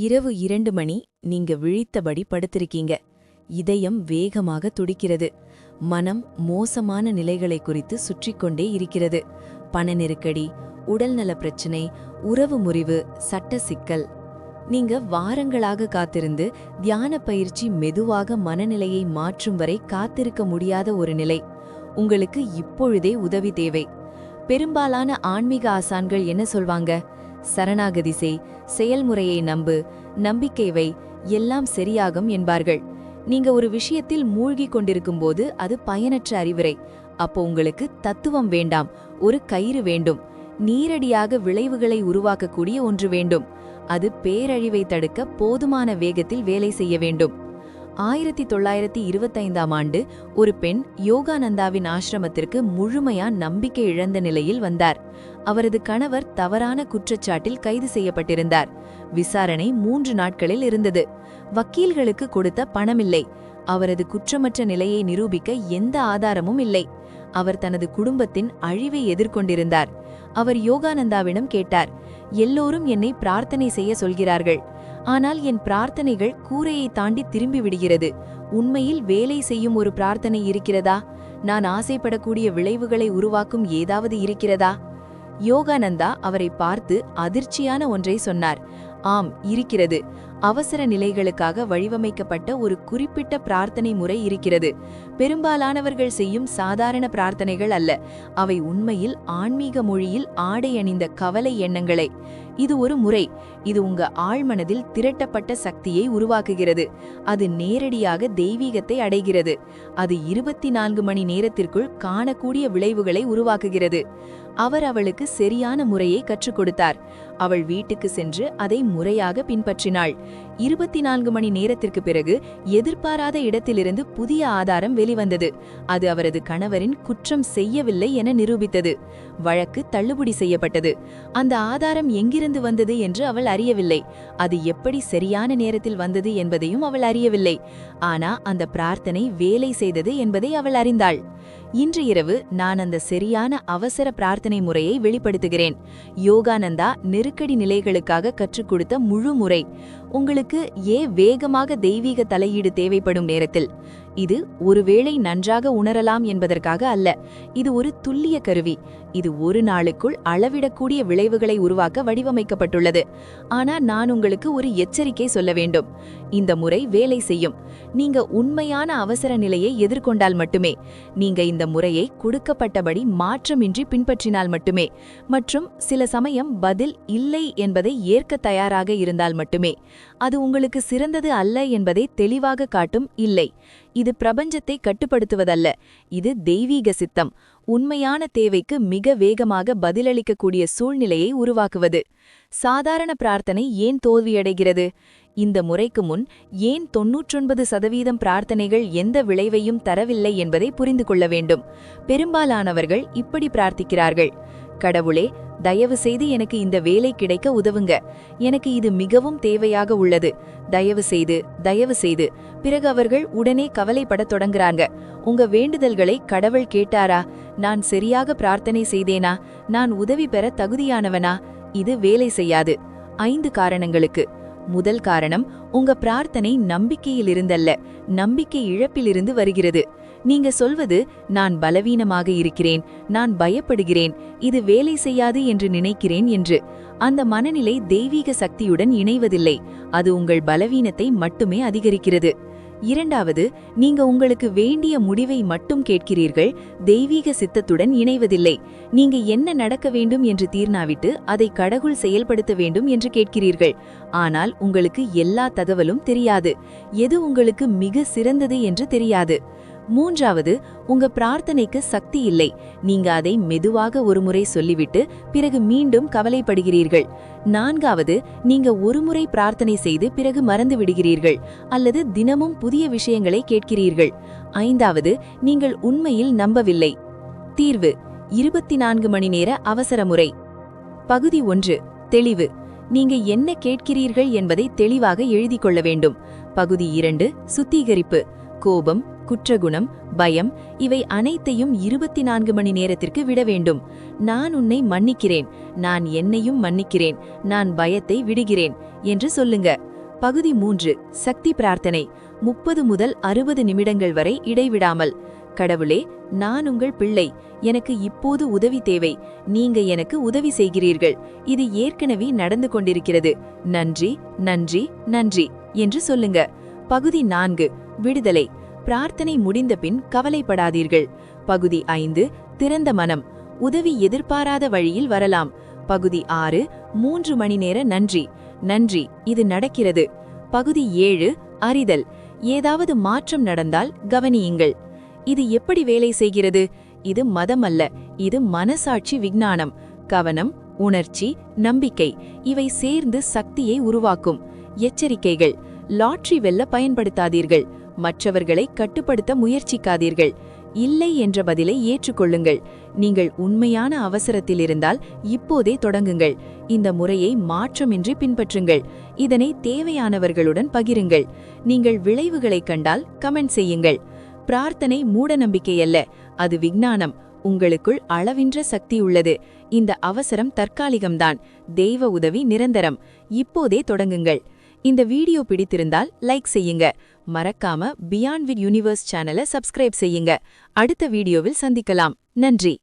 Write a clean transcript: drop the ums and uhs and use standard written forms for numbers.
இரவு 2 மணி, நீங்க விழித்தபடி படுத்திருக்கீங்க. இதயம் வேகமாக துடிக்கிறது. மனம் மோசமான நிலைகளை குறித்து சுற்றிக்கொண்டே இருக்கிறது. பண நெருக்கடி, உடல்நல பிரச்சினை, உறவு முறிவு, சட்ட சிக்கல். நீங்க வாரங்களாக காத்திருந்து தியான பயிற்சி மெதுவாக மனநிலையை மாற்றும் வரை காத்திருக்க முடியாத ஒரு நிலை. உங்களுக்கு இப்பொழுதே உதவி தேவை. பெரும்பாலான ஆன்மீக ஆசான்கள் என்ன சொல்வாங்க? சரணாகதி செய், செயல்முறையை நம்பு, நம்பிக்கை வை, எல்லாம் சரியாகும் என்பார்கள். நீங்க ஒரு விஷயத்தில் மூழ்கிக் கொண்டிருக்கும்போது அது பயனற்ற அறிவுரை. அப்போ உங்களுக்கு தத்துவம் வேண்டாம், ஒரு கயிறு வேண்டும். நேரடியாக விளைவுகளை உருவாக்கக்கூடிய ஒன்று வேண்டும். அது பேரழிவை தடுக்க போதுமான வேகத்தில் வேலை செய்ய வேண்டும். 1925ஆம் ஆண்டு ஒரு பெண் யோகானந்தாவின் ஆசிரமத்திற்கு முழுமையா நம்பிக்கை இழந்த நிலையில் வந்தார். அவரது கணவர் தவறான குற்றச்சாட்டில் கைது செய்யப்பட்டிருந்தார். விசாரணை 3 நாட்களில் இருந்தது. வக்கீல்களுக்கு கொடுத்த பணமில்லை. அவரது குற்றமற்ற நிலையை நிரூபிக்க எந்த ஆதாரமும் இல்லை. அவர் தனது குடும்பத்தின் அழிவை எதிர்கொண்டிருந்தார். அவர் யோகானந்தாவிடம் கேட்டார், எல்லோரும் என்னை பிரார்த்தனை செய்ய சொல்கிறார்கள். ஆனால் என் பிரார்த்தனைகள் கூரையை தாண்டி திரும்பி விடுகிறது. உண்மையில் வேலை செய்யும் ஒரு பிரார்த்தனை இருக்கிறதா? நான் ஆசைப்படக்கூடிய விளைவுகளை உருவாக்கும் ஏதாவது இருக்கிறதா? யோகானந்தா அவரை பார்த்து அதிர்ச்சியான ஒன்றை சொன்னார். ஆம், இருக்கிறது. அவசர நிலைகளுக்காக வடிவமைக்கப்பட்ட ஒரு குறிப்பிட்ட பிரார்த்தனை முறை இருக்கிறது. பெரும்பாலானவர்கள் செய்யும் சாதாரண பிரார்த்தனைகள் அல்ல. அவை உண்மையில் ஆன்மீக மொழியில் ஆடை அணிந்த கவலை எண்ணங்களே. இது ஒரு முறை. இது உங்க ஆழ்மனதில் திரட்டப்பட்ட சக்தியை உருவாக்குகிறது. அது நேரடியாக தெய்வீகத்தை அடைகிறது. அது 24 மணி நேரத்திற்குள் காணக்கூடிய விளைவுகளை உருவாக்குகிறது. அவர் அவளுக்கு சரியான முறையை கற்றுக் கொடுத்தார். அவள் வீட்டுக்கு சென்று அதை முறையாக பின்பற்றினாள். 24 மணி நேரத்திற்கு பிறகு எதிர்பாராத இடத்திலிருந்து புதிய ஆதாரம் வெளிவந்தது. அது அவரது கணவரின் குற்றம் செய்யவில்லை என நிரூபித்தது. வழக்கு தள்ளுபடி செய்யப்பட்டது. அந்த ஆதாரம் எங்கிருந்து வந்தது என்று அவள் அறியவில்லை. அது எப்படி சரியான நேரத்தில் வந்தது என்பதையும் அவள் அறியவில்லை. ஆனா அந்த பிரார்த்தனை வேலை செய்தது என்பதை அவள் அறிந்தாள். இன்று இரவு நான் அந்த சரியான அவசர பிரார்த்தனை முறையை வெளிப்படுத்துகிறேன். யோகானந்தா நெருக்கடி நிலைகளுக்காக கற்றுக் கொடுத்த முழு முறை. உங்களுக்கு வேகமாக தெய்வீக தலையீடு தேவைப்படும் நேரத்தில். இது ஒருவேளை நன்றாக உணரலாம் என்பதற்காக அல்ல. இது ஒரு துல்லிய கருவி. இது ஒரு நாளுக்குள் அளவிடக்கூடிய விளைவுகளை உருவாக்க வடிவமைக்கப்பட்டுள்ளது. ஆனா நான் உங்களுக்கு ஒரு எச்சரிக்கை சொல்ல வேண்டும். இந்த முறை வேலை செய்யும். நீங்க உண்மையான அவசர நிலையை எதிர்கொண்டால் மட்டுமே. நீங்க இந்த முறையை கொடுக்கப்பட்டபடி மாற்றமின்றி பின்பற்றினால் மட்டுமே. மற்றும் சில சமயம் பதில் இல்லை என்பதை ஏற்க தயாராக இருந்தால் மட்டுமே. அது உங்களுக்கு சிறந்தது அல்ல என்பதை தெளிவாக காட்டும். இல்லை, இது பிரபஞ்சத்தை கட்டுப்படுத்துவதல்ல. இது தெய்வீக சித்தம். உண்மையான தேவைக்கு மிக வேகமாக பதிலளிக்கக்கூடிய சூழ்நிலையை உருவாக்குவது. சாதாரண பிரார்த்தனை ஏன் தோல்வியடைகிறது? இந்த முறைக்கு முன் ஏன் 99% பிரார்த்தனைகள் எந்த விளைவையும் தரவில்லை என்பதை புரிந்து கொள்ள வேண்டும். பெரும்பாலானவர்கள் இப்படி பிரார்த்திக்கிறார்கள். கடவுளே, தயவு செய்து எனக்கு இந்த வேலை கிடைக்க உதவுங்க. எனக்கு இது மிகவும் தேவையாக உள்ளது. தயவு செய்து, தயவு செய்து. பிறகு அவர்கள் உடனே கவலைப்படத் தொடங்குறாங்க. உங்க வேண்டுதல்களை கடவுள் கேட்டாரா? நான் சரியாக பிரார்த்தனை செய்தேனா? நான் உதவி பெற தகுதியானவனா? இது வேலை செய்யாது. 5 காரணங்களுக்கு. முதல் காரணம், உங்க பிரார்த்தனை நம்பிக்கையிலிருந்தல்ல, நம்பிக்கை இழப்பிலிருந்து வருகிறது. நீங்க சொல்வது, நான் பலவீனமாக இருக்கிறேன், நான் பயப்படுகிறேன், இது வேலை செய்யாது என்று நினைக்கிறேன் என்று. அந்த மனநிலை தெய்வீக சக்தியுடன் இணைவதில்லை. அது உங்கள் பலவீனத்தை மட்டுமே அதிகரிக்கிறது. இரண்டாவது, நீங்க உங்களுக்கு வேண்டிய முடிவை மட்டும் கேட்கிறீர்கள், தெய்வீக சித்தத்துடன் இணைவதில்லை. நீங்க என்ன நடக்க வேண்டும் என்று தீர்மானித்து அதை கடவுள் செயல்படுத்த வேண்டும் என்று கேட்கிறீர்கள். ஆனால் உங்களுக்கு எல்லா தகவலும் தெரியாது. எது உங்களுக்கு மிக சிறந்தது என்று தெரியாது. மூன்றாவது, உங்க பிரார்த்தனைக்கு சக்தி இல்லை. நீங்க அதை மெதுவாக ஒருமுறை சொல்லிவிட்டு பிறகு மீண்டும் கவலைப்படுகிறீர்கள். நான்காவது, நீங்க ஒருமுறை பிரார்த்தனை செய்து பிறகு மறந்து விடுகிறீர்கள் அல்லது தினமும் புதிய விஷயங்களை கேட்கிறீர்கள். ஐந்தாவது, நீங்கள் உண்மையில் நம்பவில்லை. தீர்வு: 24 மணி நேர அவசர முறை. பகுதி 1: தெளிவு. நீங்க என்ன கேட்கிறீர்கள் என்பதை தெளிவாக எழுதிக் கொள்ள வேண்டும். பகுதி 2: சுத்திகரிப்பு. கோபம், குற்றகுணம், பயம், இவை அனைத்தையும் 24 மணி நேரத்திற்கு விட வேண்டும். நான் உன்னை மன்னிக்கிறேன், நான் என்னையும் மன்னிக்கிறேன், நான் பயத்தை விடுகிறேன் என்று சொல்லுங்க. பகுதி 3 சக்தி பிரார்த்தனை 30 முதல் 60 நிமிடங்கள் வரை இடைவிடாமல். கடவுளே, நான் உங்கள் பிள்ளை, எனக்கு இப்போது உதவி தேவை, நீங்க எனக்கு உதவி செய்கிறீர்கள், இது ஏற்கனவே நடந்து கொண்டிருக்கிறது, நன்றி நன்றி நன்றி என்று சொல்லுங்க. பகுதி 4 விடுதலை. பிரார்த்தனை முடிந்த பின் கவலைப்படாதீர்கள். பகுதி 5 திறந்த மனம். உதவி எதிர்பாராத வழியில் வரலாம். பகுதி 6 3 மணி நேர நன்றி நன்றி, இது நடக்கிறது. பகுதி 7 அறிதல். ஏதாவது மாற்றம் நடந்தால் கவனியுங்கள். இது எப்படி வேலை செய்கிறது? இது மதம் அல்ல, இது மனசாட்சி விஞ்ஞானம். கவனம், உணர்ச்சி, நம்பிக்கை இவை சேர்ந்து சக்தியை உருவாக்கும். எச்சரிக்கைகள்: லாட்டரி வெல்ல பயன்படுத்தாதீர்கள். மற்றவர்களை கட்டுப்படுத்த முயற்சிக்காதீர்கள். இல்லை என்ற பதிலை ஏற்றுக்கொள்ளுங்கள். நீங்கள் உண்மையான அவசரத்தில் இருந்தால் இப்போதே தொடங்குங்கள். இந்த முறையை மாற்றமின்றி பின்பற்றுங்கள். இதனை தேவையானவர்களுடன் பகிருங்கள். நீங்கள் விளைவுகளைக் கண்டால் கமெண்ட் செய்யுங்கள். பிரார்த்தனை மூடநம்பிக்கையல்ல, அது விஞ்ஞானம். உங்களுக்குள் அளவின்ற சக்தி உள்ளது. இந்த அவசரம் தற்காலிகம்தான், தெய்வ உதவி நிரந்தரம். இப்போதே தொடங்குங்கள். இந்த வீடியோ பிடித்திருந்தால் லைக் செய்யுங்க. மறக்காம பியாண்ட் வித் யூனிவர்ஸ் சேனலை சப்ஸ்கிரைப் செய்யுங்க. அடுத்த வீடியோவில் சந்திக்கலாம். நன்றி.